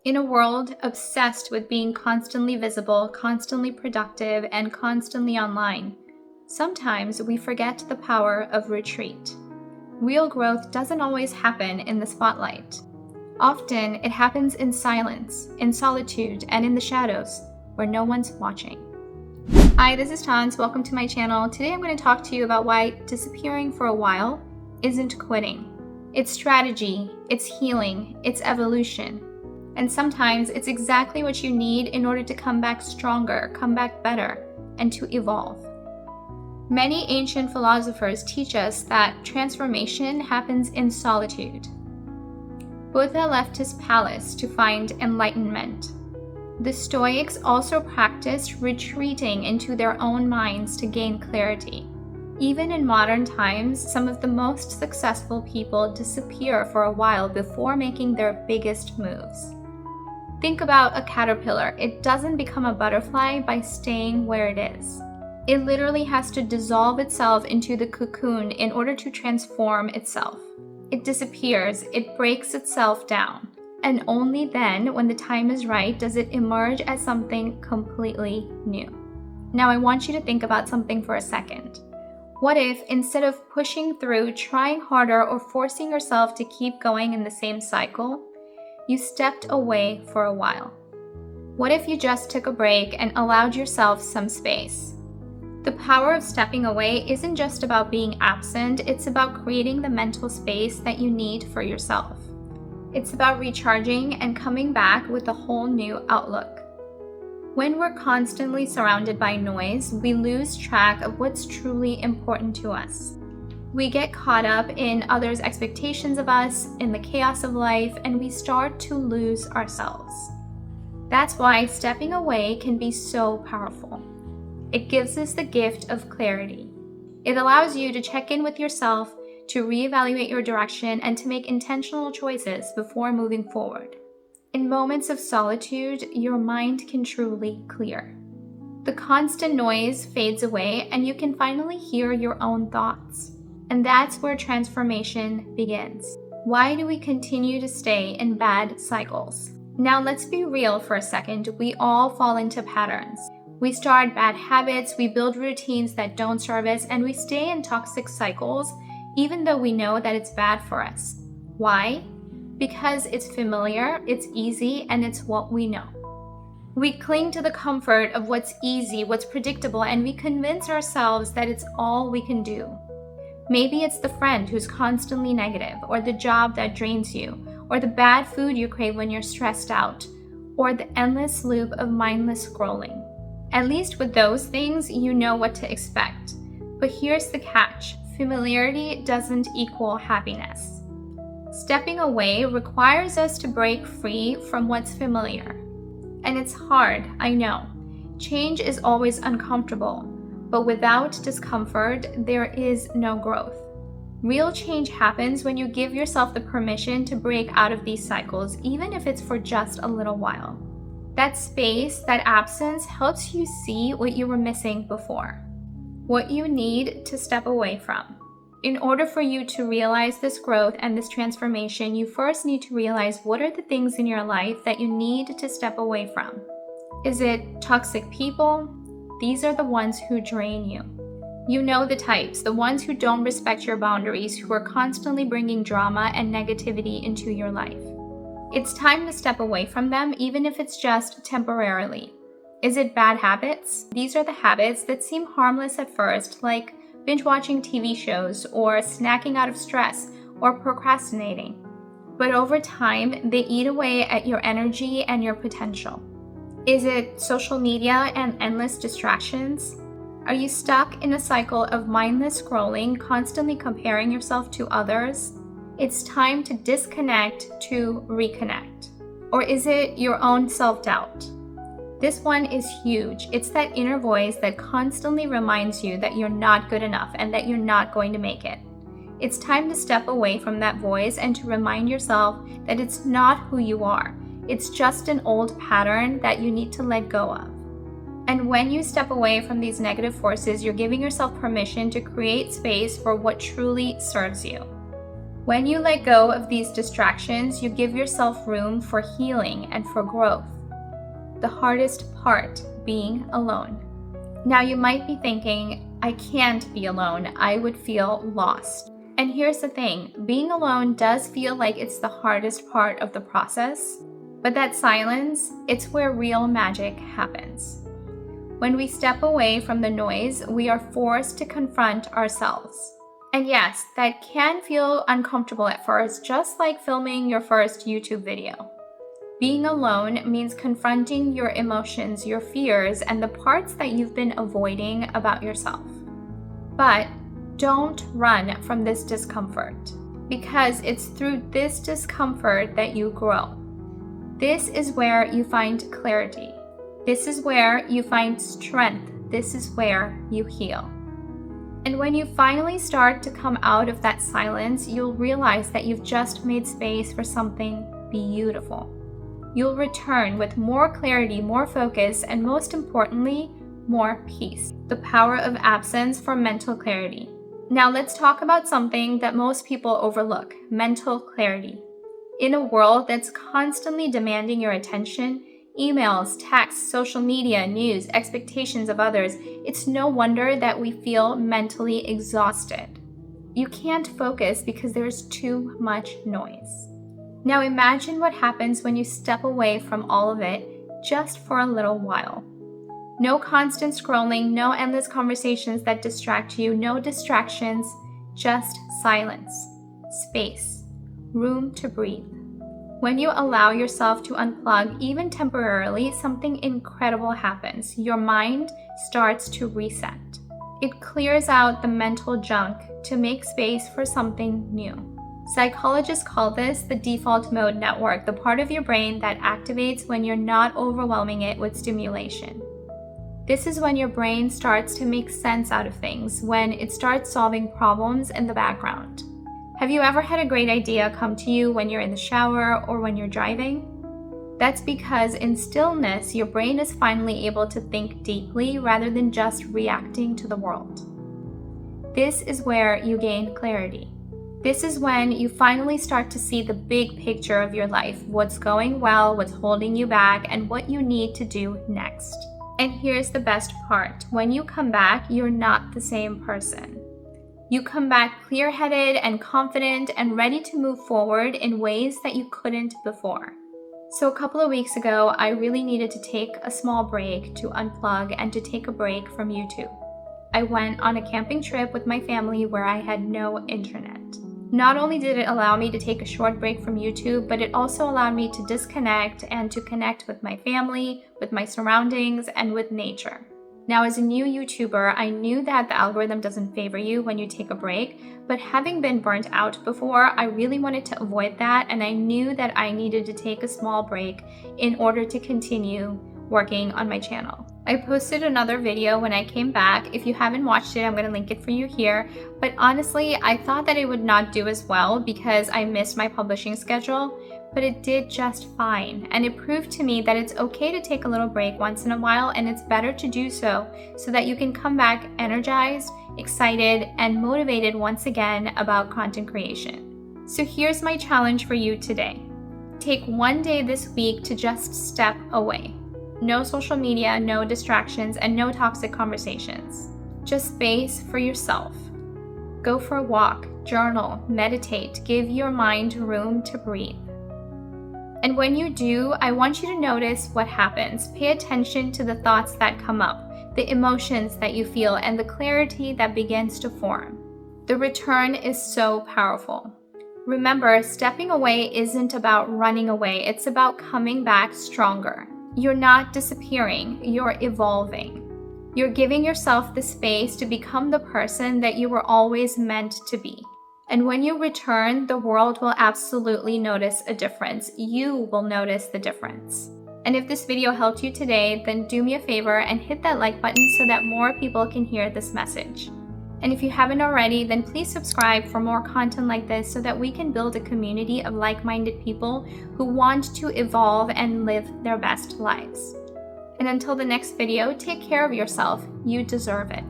In a world obsessed with being constantly visible, constantly productive, and constantly online, sometimes we forget the power of retreat. Real growth doesn't always happen in the spotlight. Often, it happens in silence, in solitude, and in the shadows, where no one's watching. Hi, this is Tans. Welcome to my channel. Today I'm going to talk to you about why disappearing for a while isn't quitting. It's strategy, it's healing, it's evolution. And sometimes it's exactly what you need in order to come back stronger, come back better, and to evolve. Many ancient philosophers teach us that transformation happens in solitude. Buddha left his palace to find enlightenment. The Stoics also practiced retreating into their own minds to gain clarity. Even in modern times, some of the most successful people disappear for a while before making their biggest moves. Think about a caterpillar. It doesn't become a butterfly by staying where it is. It literally has to dissolve itself into the cocoon in order to transform itself. It disappears, it breaks itself down. And only then, when the time is right, does it emerge as something completely new. Now I want you to think about something for a second. What if, instead of pushing through, trying harder, or forcing yourself to keep going in the same cycle, you stepped away for a while? What if you just took a break and allowed yourself some space? The power of stepping away isn't just about being absent, it's about creating the mental space that you need for yourself. It's about recharging and coming back with a whole new outlook. When we're constantly surrounded by noise, we lose track of what's truly important to us. We get caught up in others' expectations of us, in the chaos of life, and we start to lose ourselves. That's why stepping away can be so powerful. It gives us the gift of clarity. It allows you to check in with yourself, to reevaluate your direction, and to make intentional choices before moving forward. In moments of solitude, your mind can truly clear. The constant noise fades away, and you can finally hear your own thoughts. And that's where transformation begins. Why do we continue to stay in bad cycles? Now let's be real for a second. We all fall into patterns. We start bad habits, we build routines that don't serve us, and we stay in toxic cycles even though we know that it's bad for us. Why? Because it's familiar, it's easy, and it's what we know. We cling to the comfort of what's easy, what's predictable, and we convince ourselves that it's all we can do. Maybe it's the friend who's constantly negative, or the job that drains you, or the bad food you crave when you're stressed out, or the endless loop of mindless scrolling. At least with those things, you know what to expect. But here's the catch: familiarity doesn't equal happiness. Stepping away requires us to break free from what's familiar. And it's hard, I know. Change is always uncomfortable. But without discomfort, there is no growth. Real change happens when you give yourself the permission to break out of these cycles, even if it's for just a little while. That space, that absence, helps you see what you were missing before, what you need to step away from. In order for you to realize this growth and this transformation, you first need to realize what are the things in your life that you need to step away from. Is it toxic people? These are the ones who drain you. You know the types, the ones who don't respect your boundaries, who are constantly bringing drama and negativity into your life. It's time to step away from them, even if it's just temporarily. Is it bad habits? These are the habits that seem harmless at first, like binge watching TV shows, or snacking out of stress, or procrastinating. But over time, they eat away at your energy and your potential. Is it social media and endless distractions? Are you stuck in a cycle of mindless scrolling, constantly comparing yourself to others? It's time to disconnect to reconnect. Or is it your own self-doubt? This one is huge. It's that inner voice that constantly reminds you that you're not good enough and that you're not going to make it. It's time to step away from that voice and to remind yourself that it's not who you are. It's just an old pattern that you need to let go of. And when you step away from these negative forces, you're giving yourself permission to create space for what truly serves you. When you let go of these distractions, you give yourself room for healing and for growth. The hardest part, being alone. Now you might be thinking, I can't be alone. I would feel lost. And here's the thing, being alone does feel like it's the hardest part of the process, but that silence, it's where real magic happens. When we step away from the noise, we are forced to confront ourselves. And yes, that can feel uncomfortable at first, just like filming your first YouTube video. Being alone means confronting your emotions, your fears, and the parts that you've been avoiding about yourself. But don't run from this discomfort, because it's through this discomfort that you grow. This is where you find clarity. This is where you find strength. This is where you heal. And when you finally start to come out of that silence, you'll realize that you've just made space for something beautiful. You'll return with more clarity, more focus, and most importantly, more peace. The power of absence for mental clarity. Now let's talk about something that most people overlook, mental clarity. In a world that's constantly demanding your attention, emails, texts, social media, news, expectations of others, it's no wonder that we feel mentally exhausted. You can't focus because there's too much noise. Now imagine what happens when you step away from all of it just for a little while. No constant scrolling, no endless conversations that distract you, no distractions, just silence, space, room to breathe. When you allow yourself to unplug, even temporarily, something incredible happens. Your mind starts to reset. It clears out the mental junk to make space for something new. Psychologists call this the default mode network, the part of your brain that activates when you're not overwhelming it with stimulation. This is when your brain starts to make sense out of things, when it starts solving problems in the background. Have you ever had a great idea come to you when you're in the shower or when you're driving? That's because in stillness, your brain is finally able to think deeply rather than just reacting to the world. This is where you gain clarity. This is when you finally start to see the big picture of your life, what's going well, what's holding you back, and what you need to do next. And here's the best part. When you come back, you're not the same person. You come back clear-headed and confident and ready to move forward in ways that you couldn't before. So a couple of weeks ago, I really needed to take a small break to unplug and to take a break from YouTube. I went on a camping trip with my family where I had no internet. Not only did it allow me to take a short break from YouTube, but it also allowed me to disconnect and to connect with my family, with my surroundings, and with nature. Now, as a new YouTuber, I knew that the algorithm doesn't favor you when you take a break, but having been burnt out before, I really wanted to avoid that, and I knew that I needed to take a small break in order to continue working on my channel. I posted another video when I came back. If you haven't watched it, I'm going to link it for you here. But honestly, I thought that it would not do as well because I missed my publishing schedule, but it did just fine. And it proved to me that it's okay to take a little break once in a while, and it's better to do so that you can come back energized, excited, and motivated once again about content creation. So here's my challenge for you today. Take one day this week to just step away. No social media, no distractions, and no toxic conversations. Just space for yourself. Go for a walk, journal, meditate, give your mind room to breathe. And when you do, I want you to notice what happens. Pay attention to the thoughts that come up, the emotions that you feel, and the clarity that begins to form. The return is so powerful. Remember, stepping away isn't about running away, it's about coming back stronger. You're not disappearing, you're evolving. You're giving yourself the space to become the person that you were always meant to be. And when you return, the world will absolutely notice a difference. You will notice the difference. And if this video helped you today, then do me a favor and hit that like button so that more people can hear this message. And if you haven't already, then please subscribe for more content like this so that we can build a community of like-minded people who want to evolve and live their best lives. And until the next video, take care of yourself. You deserve it.